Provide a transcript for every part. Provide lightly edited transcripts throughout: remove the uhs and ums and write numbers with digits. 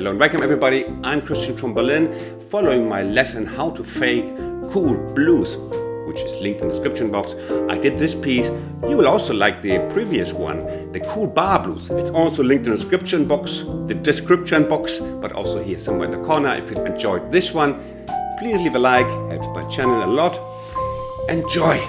Hello and welcome everybody, I'm Christian from Berlin, following my lesson how to fake cool blues, which is linked in the description box. I did this piece. You will also like the previous one, the cool bar blues. It's also linked in the description box, but also here somewhere in the corner. If you enjoyed this one, please leave a like, helps my channel a lot. Enjoy!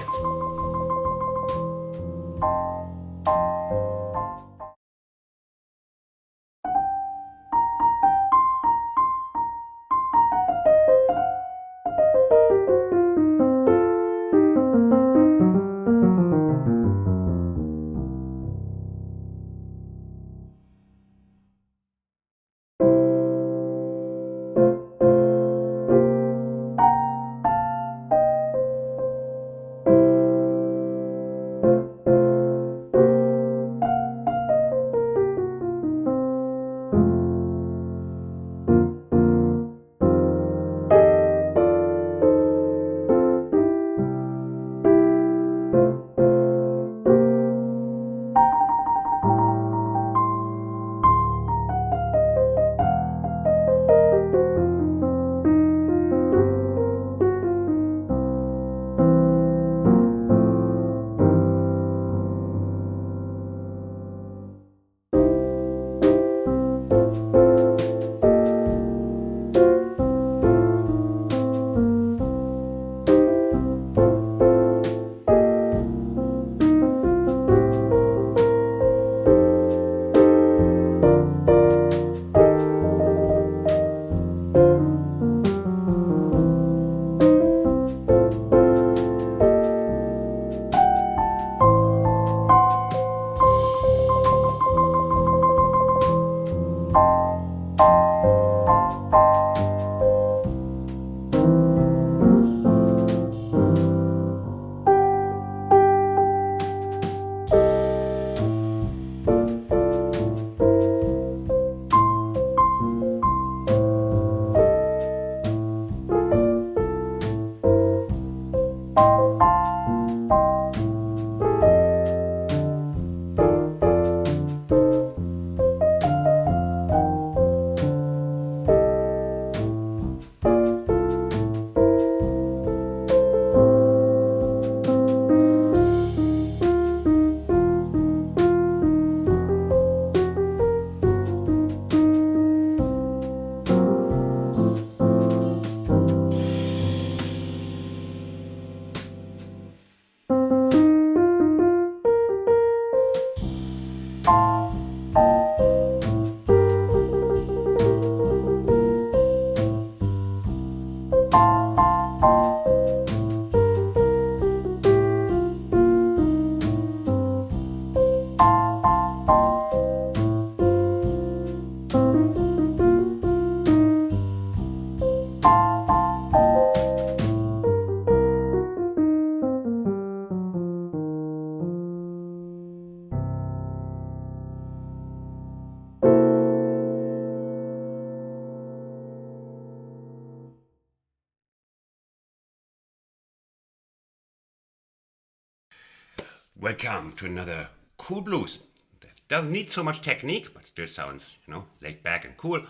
Welcome to another cool blues. That doesn't need so much technique, but still sounds, laid back and cool.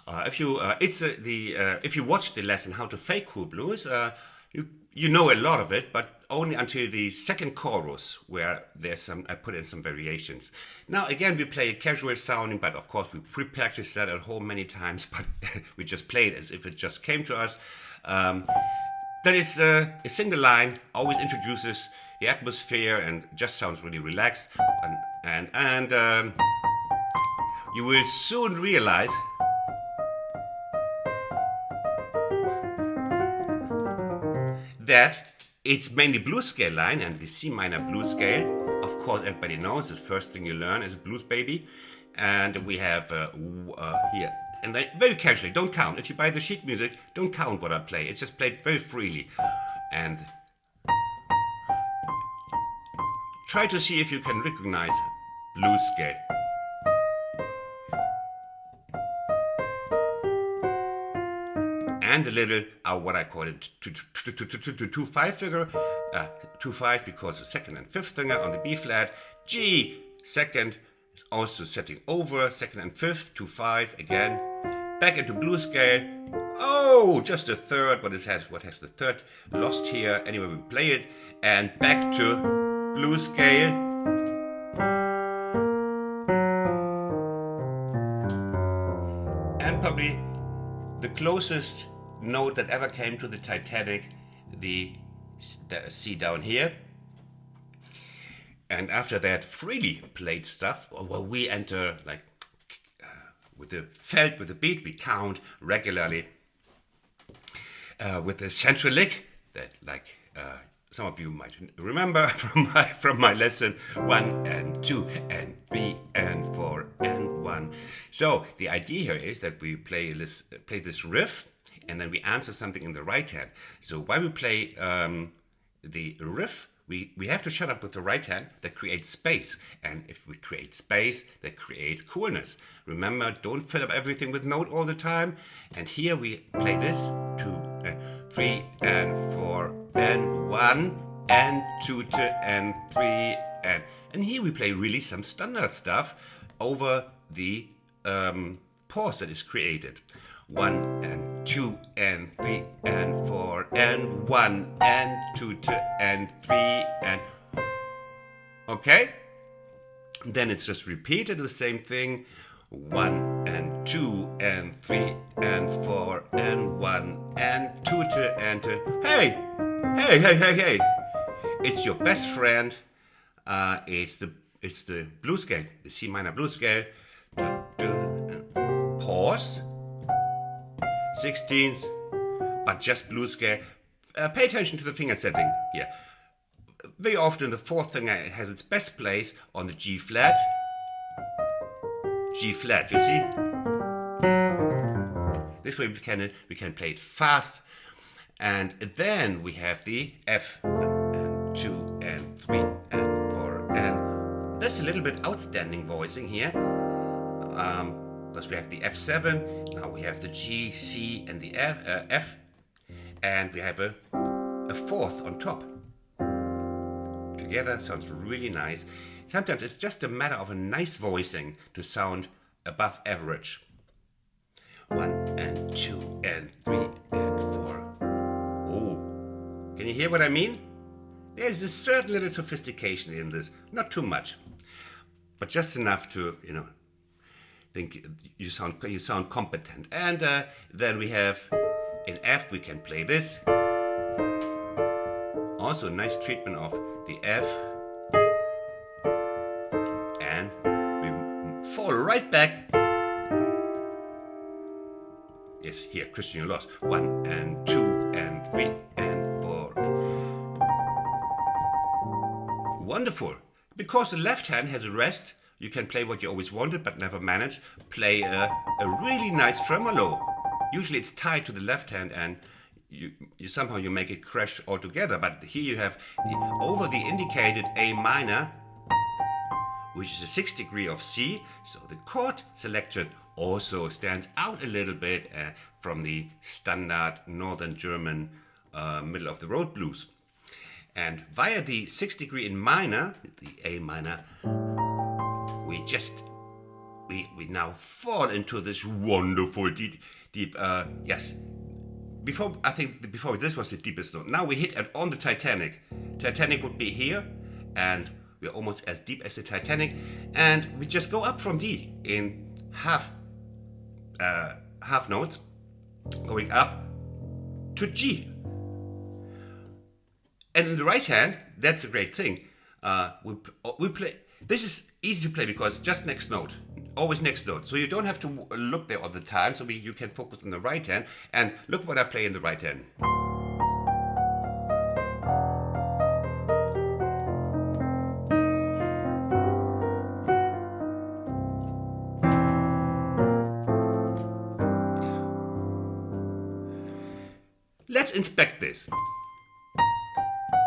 If you watch the lesson how to fake cool blues, you know a lot of it, but only until the second chorus, where I put in some variations. Now again, we play a casual sounding, but of course we pre-practiced that at home many times, but we just play it as if it just came to us. That is a single line, always introduces the atmosphere and just sounds really relaxed. And you will soon realize that it's mainly blues scale line and the C minor blues scale. Of course, everybody knows the first thing you learn is a blues baby. And we have here. And then very casually, don't count. If you buy the sheet music, don't count what I play. It's just played very freely. And try to see if you can recognize blues scale. And a little, what I call it, 2-5 figure. 2-5 because the second and fifth finger on the B flat. G, second, is also setting over, second and fifth, 2-5 again. back into blues scale. Oh, just a third. What has the third lost here? Anyway, we play it and back to blues scale. And probably the closest note that ever came to the Titanic, the C down here. And after that freely played stuff, well, we enter like with the beat, we count regularly with the central lick that, like some of you might remember from my lesson, 1 and 2 and 3 and 4 and 1. So the idea here is that we play this riff, and then we answer something in the right hand. So while we play the riff, we have to shut up with the right hand. That creates space, and if we create space, that creates coolness. Remember, don't fill up everything with note all the time. And here we play this 2 and 3 and 4 and 1 and 2 and 3 and here we play really some standard stuff over the pause that is created. 1 and 2 and 3 and 4 and 1 and 2 and 3 and... Okay? Then it's just repeated the same thing. 1 and 2 and 3 and 4 and 1 and 2 and... Hey! Hey, hey, hey, hey! It's your best friend. It's the blues scale, the C minor blues scale. Pause. 16th, but just blues scale. Pay attention to the finger setting here. Very often the fourth finger has its best place on the G flat. G flat, you see? This way we can play it fast. And then we have the F and 2 and 3 and 4 and there's a little bit outstanding voicing here. Because we have the F7, now we have the G, C, and the F, and we have a fourth on top. Together sounds really nice. Sometimes it's just a matter of a nice voicing to sound above average. 1 and 2 and 3 and 4. Oh, can you hear what I mean? There's a certain little sophistication in this, not too much, but just enough to, think you sound competent. And then we have in F we can play this. Also nice treatment of the F, and we fall right back. Yes, here Christian, you lost. 1 and 2 and 3 and 4. Wonderful. Because the left hand has a rest, you can play what you always wanted but never managed. Play a really nice tremolo. Usually it's tied to the left hand and you somehow you make it crash altogether. But here you have over the indicated A minor, which is a 6th degree of C. So the chord selection also stands out a little bit from the standard Northern German middle of the road blues. And via the 6th degree in minor, the A minor, we now fall into this wonderful deep yes. I think before this was the deepest note. Now we hit it on the Titanic. Titanic would be here, and we're almost as deep as the Titanic, and we just go up from D in half notes, going up to G. And in the right hand, that's a great thing. We play. This is easy to play because just next note, always next note. So you don't have to look there all the time. So you can focus on the right hand. And look what I play in the right hand. Let's inspect this.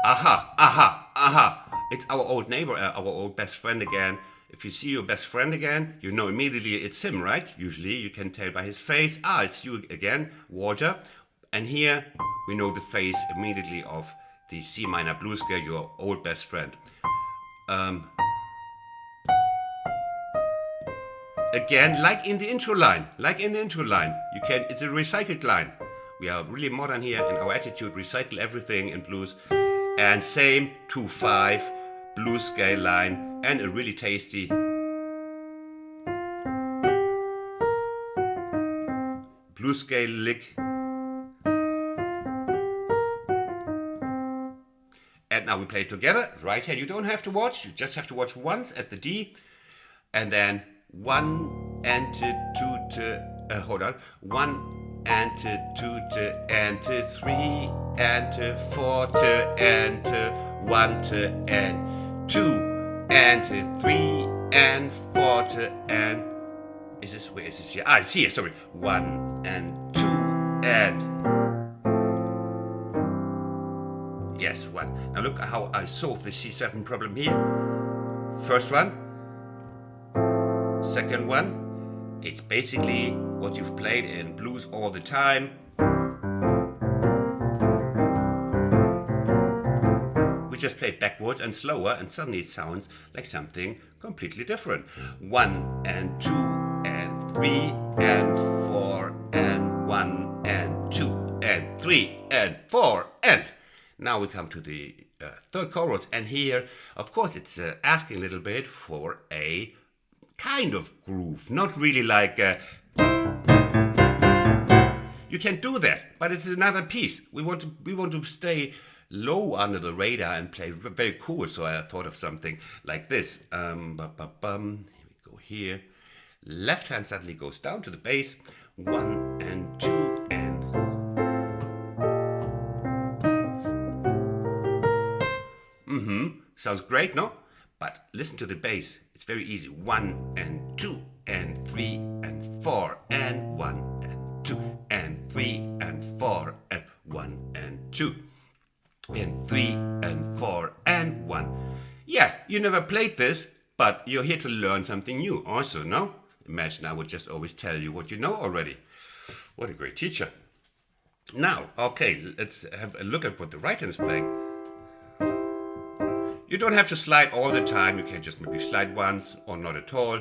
Aha, aha, aha. It's our old neighbor, our old best friend again. If you see your best friend again, you know immediately it's him, right? Usually you can tell by his face, it's you again, Walter. And here we know the face immediately of the C minor blues scale, your old best friend. Again, like in the intro line, it's a recycled line. We are really modern here in our attitude, recycle everything in blues. And same 2/5 blues scale line and a really tasty blues scale lick. And now we play it together. Right hand, you don't have to watch, you just have to watch once at the D, and then 1 and 2 to, hold on, 1 and 2 to, and 3 and 4 to, and 1 to, and 2 and 3 and 4 to, and where is this here? Ah, it's here, sorry. 1 and 2 and yes, 1. Now look how I solve the C7 problem here. First one, second one. It's basically what you've played in blues all the time. We just play backwards and slower, and suddenly it sounds like something completely different. 1 and 2 and 3 and 4 and 1 and 2 and 3 and 4 and... Now we come to the third chorus, and here, of course, it's asking a little bit for a kind of groove, not really like you can do that, but it's another piece. We want to stay low under the radar and play very cool. So I thought of something like this. Here we go here. Left hand suddenly goes down to the bass. 1 and 2 and. Sounds great, no? But listen to the bass. It's very easy. 1 and 2 and 3 and 4 and 1 and 2 and 3 and 4 and 1 and 2 and 3 and 4 and 1. Yeah, you never played this, but you're here to learn something new also, no? Imagine I would just always tell you what you know already. What a great teacher. Now, okay, let's have a look at what the right hand is playing. You don't have to slide all the time, you can just maybe slide once or not at all.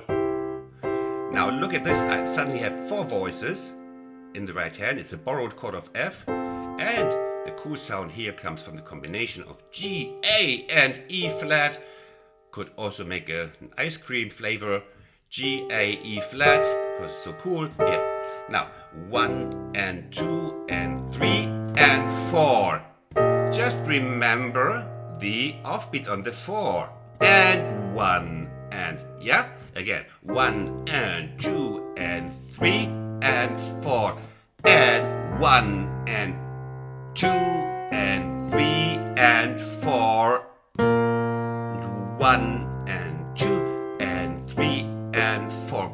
Now look at this, I suddenly have 4 voices in the right hand. It's a borrowed chord of F, and the cool sound here comes from the combination of G, A and E flat. Could also make an ice cream flavor. G, A, E flat, because it's so cool. Here. Now 1 and 2 and 3 and 4. Just remember the offbeat on the 4 and 1 and yeah, again 1 and 2 and 3 and 4 and 1 and 2 and 3 and 4 and 1 and 2 and 3 and 4.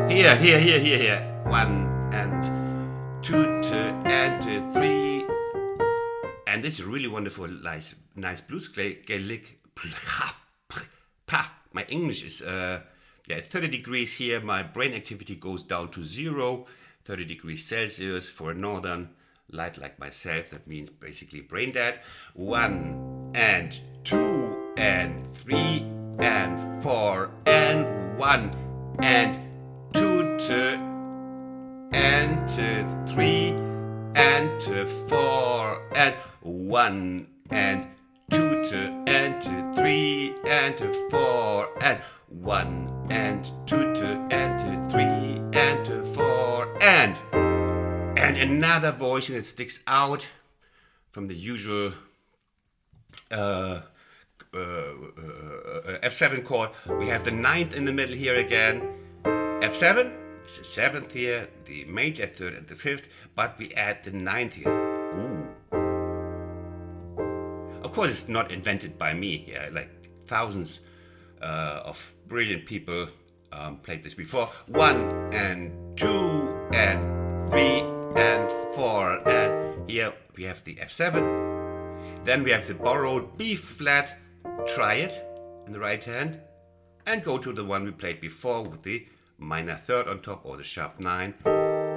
Here 1 and 2 and 3. And this is really wonderful, nice blues lick. My English is 30 degrees here. My brain activity goes down to 0, 30 degrees Celsius for a northern light like myself. That means basically brain dead. 1 and 2 and 3 and 4 and 1 and 2 and 3 and 4 and 1 and 2 and 3 and 4 and 1 and 2 and 3 and 4 and another voice that sticks out from the usual F7 chord. We have the 9th in the middle here again. F7 is the 7th here, the major 3rd and the 5th, but we add the 9th here. Ooh. Of course, it's not invented by me. Yeah, like thousands of brilliant people played this before. 1 and 2 and 3 and 4, and here we have the F7. Then we have the borrowed B flat. Try it in the right hand, and go to the one we played before with the minor 3rd on top, or the sharp 9,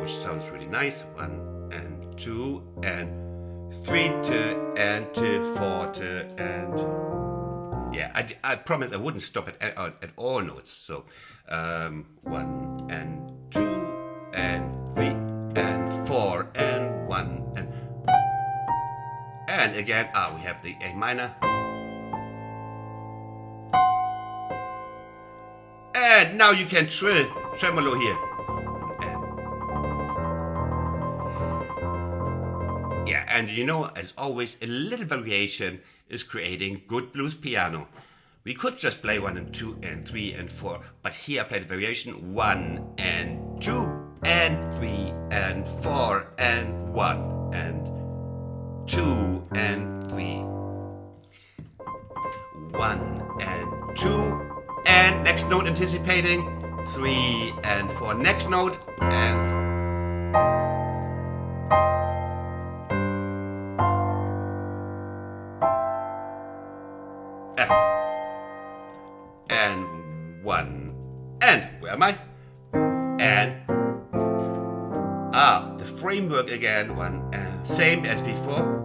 which sounds really nice. 1 and 2 and 3 and 4 and yeah, I promise I wouldn't stop at all notes. So 1 and 2 and 3 and 4 and 1 and again, we have the A minor. And now you can tremolo here. And you know, as always, a little variation is creating good blues piano. We could just play 1 and 2 and 3 and 4, but here I played a variation 1 and 2 and 3 and 4 and 1 and 2 and 3. 1 and 2 and next note anticipating 3 and 4. Next note and and 1 and where am I? And the framework again, 1 and same as before.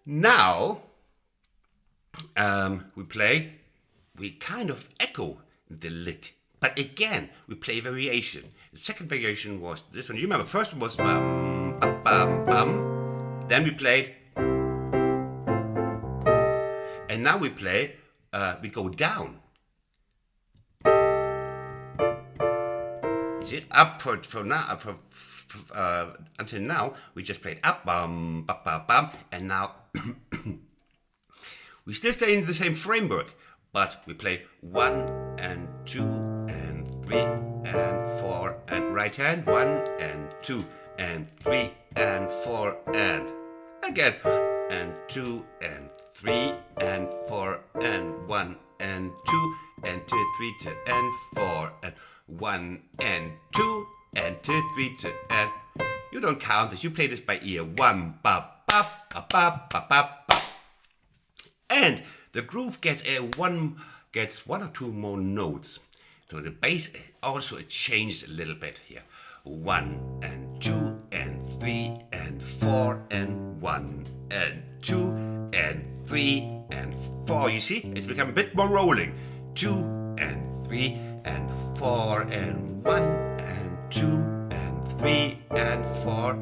Now we kind of echo the lick, but again we play variation. The second variation was this one. You remember, first one was bum, bum, bum, bum. Then we played, and now we play. We go down. You see, up for now. Until now, we just played up, bum, bum, bum, bum, and now we still stay in the same framework, but we play 1 and 2 and 3 and 4 and right hand, 1 and 2 and 3 and 4 and again, and 2 and 3 and 4 and 1 and 2 and 2, 3, 2 and 4 and 1 and 2 and 2, 3, 2 and you don't count this. You play this by ear. 1 ba ba ba ba ba ba ba. And the groove gets one or two more notes. So the bass also changes a little bit here. 1 and 2 and 3 and 4 and 1 and 2 and 3 and 4. You see, it's become a bit more rolling. 2 and 3 and 4 and 1 and 2 and 3 and 4.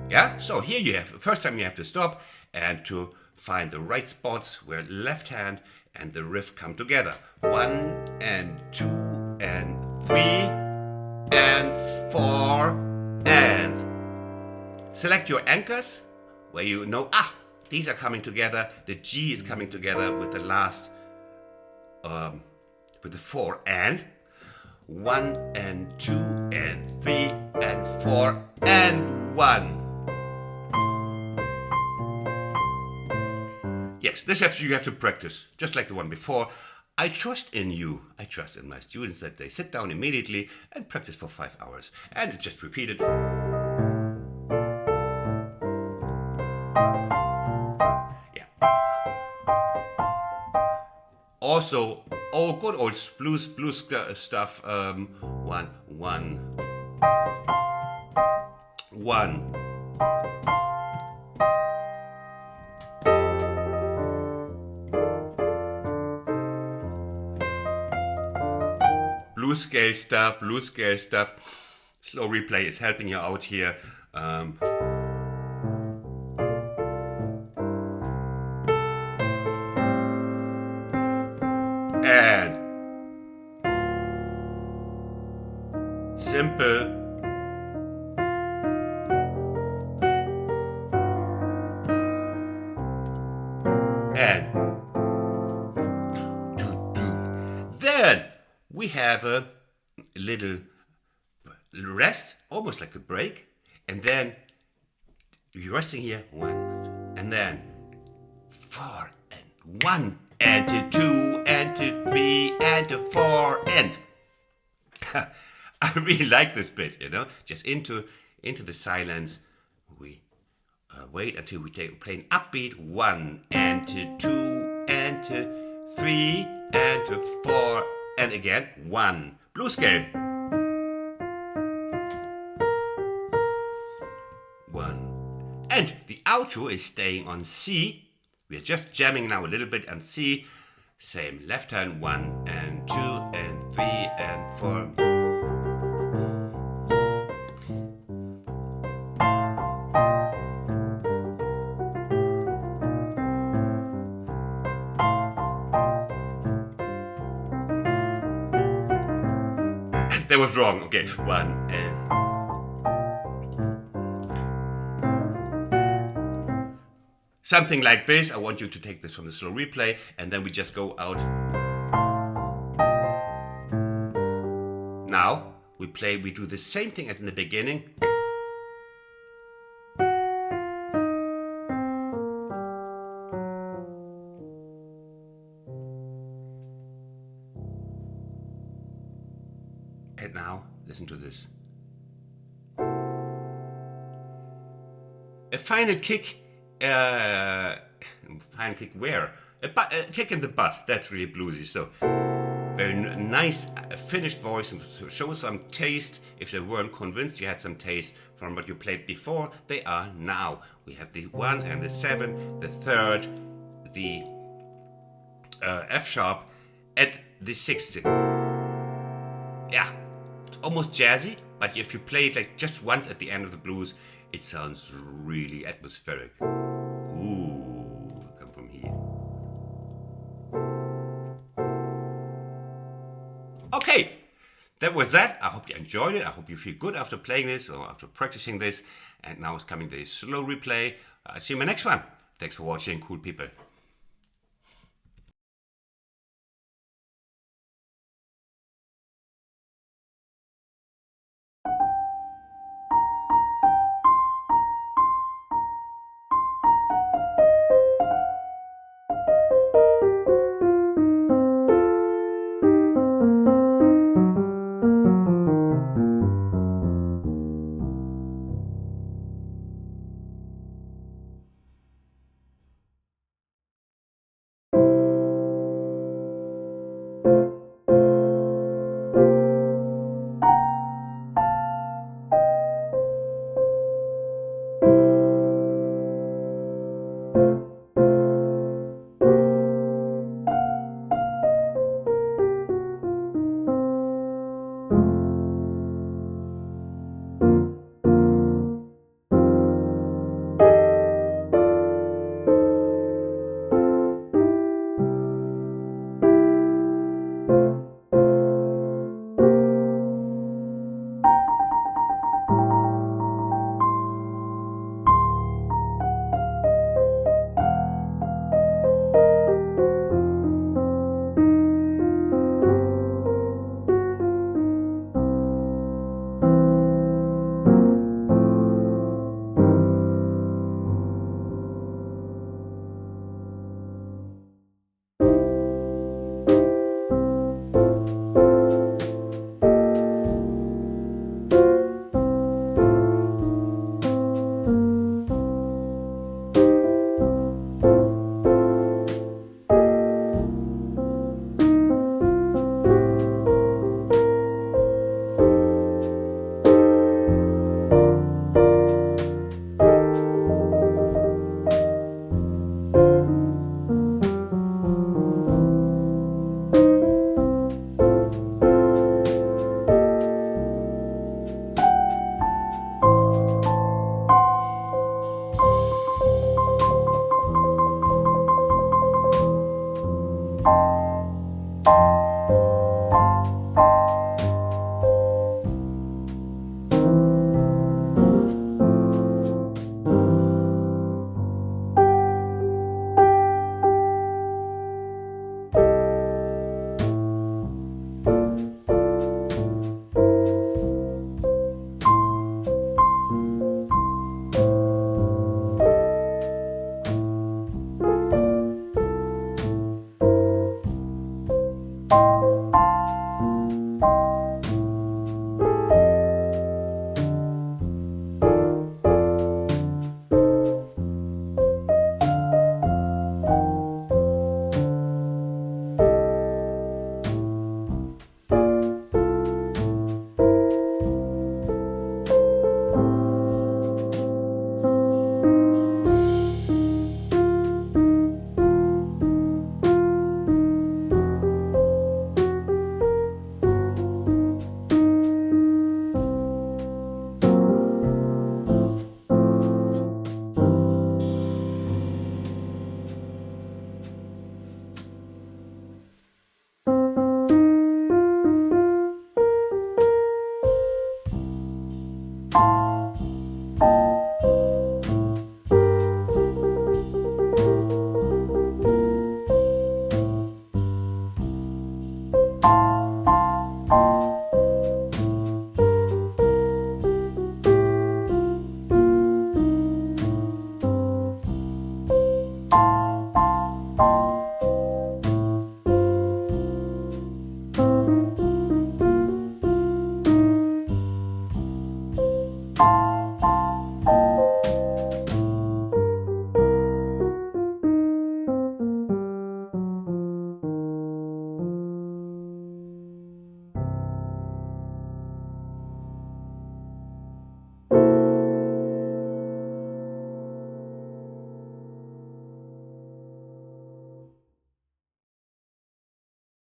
Yeah, so here you have, first time you have to stop and to find the right spots where left hand and the riff come together. 1 and 2 and 3 and 4 and select your anchors where you know, these are coming together. The G is coming together with the last, with the 4 and 1 and 2 and 3 and 4 and 1. Yes, this you have to practice, just like the one before. I trust in you. I trust in my students that they sit down immediately and practice for 5 hours. And it's just repeated. Yeah. Also, good old blues stuff. 1, 1, 1. Blues scale stuff. Slow replay is helping you out here. And simple. And then we have a little rest, almost like a break, and then you're resting here, 1, and then 4 and 1 and to 2 and to 3 and to 4 and I really like this bit, you know, just into the silence. We wait until we play an upbeat 1 and to 2 and to 3 and to 4 and again 1. Blues scale. 1. And the outro is staying on C We're just jamming now a little bit and C. Same left hand, 1 and 2 and 3 and 4. That was wrong. Okay, 1 and... Something like this. I want you to take this from the slow replay, and then we just go out. Now we do the same thing as in the beginning. And now listen to this. A final kick. Final kick where? A kick in the butt. That's really bluesy. So very nice finished voice, and to show some taste. If they weren't convinced you had some taste from what you played before, they are now. We have the 1 and the 7, the 3rd, the F sharp, and the 6th. Yeah, it's almost jazzy, but if you play it like just once at the end of the blues, it sounds really atmospheric. Ooh, come from here. Okay, that was that. I hope you enjoyed it. I hope you feel good after playing this or after practicing this. And now is coming the slow replay. See you in my next one. Thanks for watching, cool people.